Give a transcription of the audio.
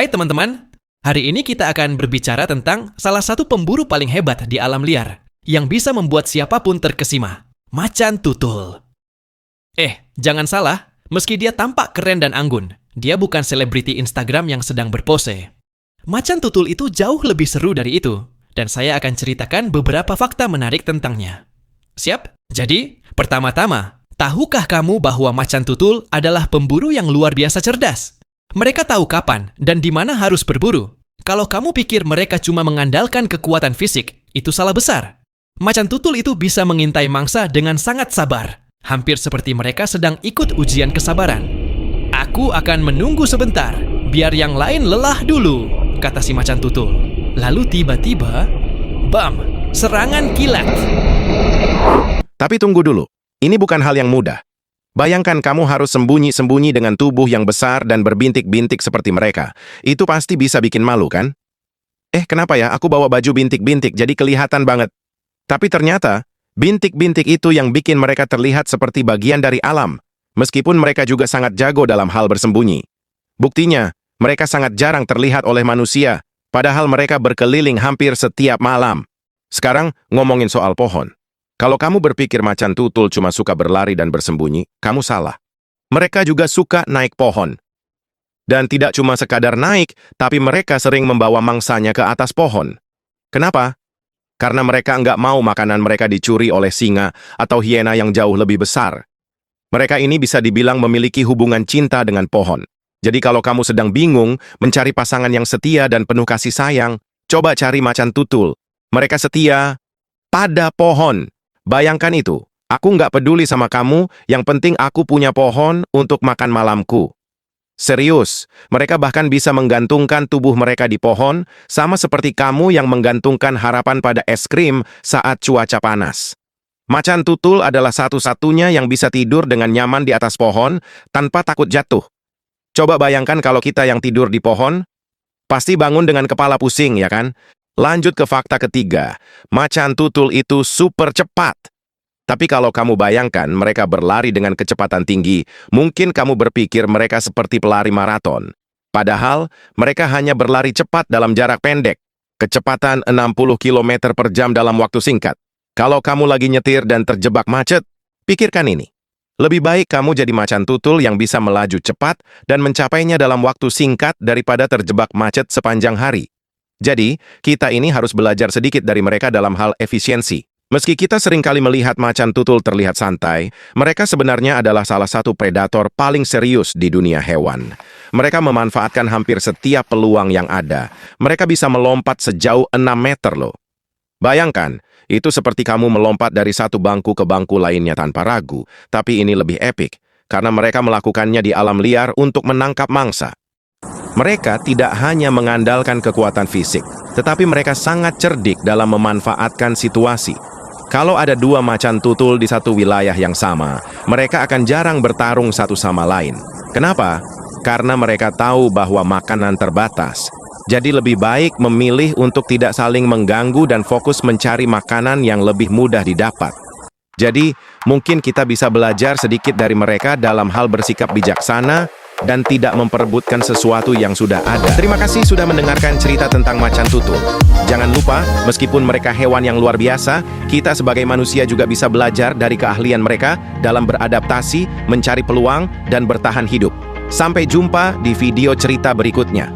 Hai teman-teman, hari ini kita akan berbicara tentang salah satu pemburu paling hebat di alam liar yang bisa membuat siapapun terkesima, macan tutul. Jangan salah, meski dia tampak keren dan anggun, dia bukan selebriti Instagram yang sedang berpose. Macan tutul itu jauh lebih seru dari itu, dan saya akan ceritakan beberapa fakta menarik tentangnya. Siap? Jadi, pertama-tama, tahukah kamu bahwa macan tutul adalah pemburu yang luar biasa cerdas? Mereka tahu kapan dan di mana harus berburu. Kalau kamu pikir mereka cuma mengandalkan kekuatan fisik, itu salah besar. Macan tutul itu bisa mengintai mangsa dengan sangat sabar, hampir seperti mereka sedang ikut ujian kesabaran. Aku akan menunggu sebentar, biar yang lain lelah dulu, kata si macan tutul. Lalu tiba-tiba, bam, serangan kilat. Tapi tunggu dulu, ini bukan hal yang mudah. Bayangkan kamu harus sembunyi-sembunyi dengan tubuh yang besar dan berbintik-bintik seperti mereka. Itu pasti bisa bikin malu, kan? Kenapa ya aku bawa baju bintik-bintik jadi kelihatan banget? Tapi ternyata, bintik-bintik itu yang bikin mereka terlihat seperti bagian dari alam, meskipun mereka juga sangat jago dalam hal bersembunyi. Buktinya, mereka sangat jarang terlihat oleh manusia, padahal mereka berkeliling hampir setiap malam. Sekarang, ngomongin soal pohon. Kalau kamu berpikir macan tutul cuma suka berlari dan bersembunyi, kamu salah. Mereka juga suka naik pohon. Dan tidak cuma sekadar naik, tapi mereka sering membawa mangsanya ke atas pohon. Kenapa? Karena mereka nggak mau makanan mereka dicuri oleh singa atau hiena yang jauh lebih besar. Mereka ini bisa dibilang memiliki hubungan cinta dengan pohon. Jadi kalau kamu sedang bingung mencari pasangan yang setia dan penuh kasih sayang, coba cari macan tutul. Mereka setia pada pohon. Bayangkan itu, aku nggak peduli sama kamu, yang penting aku punya pohon untuk makan malamku. Serius, mereka bahkan bisa menggantungkan tubuh mereka di pohon, sama seperti kamu yang menggantungkan harapan pada es krim saat cuaca panas. Macan tutul adalah satu-satunya yang bisa tidur dengan nyaman di atas pohon, tanpa takut jatuh. Coba bayangkan kalau kita yang tidur di pohon, pasti bangun dengan kepala pusing, ya kan? Lanjut ke fakta ketiga, macan tutul itu super cepat. Tapi kalau kamu bayangkan mereka berlari dengan kecepatan tinggi, mungkin kamu berpikir mereka seperti pelari maraton. Padahal, mereka hanya berlari cepat dalam jarak pendek, kecepatan 60 km per jam dalam waktu singkat. Kalau kamu lagi nyetir dan terjebak macet, pikirkan ini. Lebih baik kamu jadi macan tutul yang bisa melaju cepat dan mencapainya dalam waktu singkat daripada terjebak macet sepanjang hari. Jadi, kita ini harus belajar sedikit dari mereka dalam hal efisiensi. Meski kita seringkali melihat macan tutul terlihat santai, mereka sebenarnya adalah salah satu predator paling serius di dunia hewan. Mereka memanfaatkan hampir setiap peluang yang ada. Mereka bisa melompat sejauh 6 meter loh. Bayangkan, itu seperti kamu melompat dari satu bangku ke bangku lainnya tanpa ragu. Tapi ini lebih epik, karena mereka melakukannya di alam liar untuk menangkap mangsa. Mereka tidak hanya mengandalkan kekuatan fisik, tetapi mereka sangat cerdik dalam memanfaatkan situasi. Kalau ada dua macan tutul di satu wilayah yang sama, mereka akan jarang bertarung satu sama lain. Kenapa? Karena mereka tahu bahwa makanan terbatas. Jadi lebih baik memilih untuk tidak saling mengganggu dan fokus mencari makanan yang lebih mudah didapat. Jadi, mungkin kita bisa belajar sedikit dari mereka dalam hal bersikap bijaksana dan tidak memperebutkan sesuatu yang sudah ada. Terima kasih sudah mendengarkan cerita tentang macan tutul. Jangan lupa, meskipun mereka hewan yang luar biasa, kita sebagai manusia juga bisa belajar dari keahlian mereka dalam beradaptasi, mencari peluang, dan bertahan hidup. Sampai jumpa di video cerita berikutnya.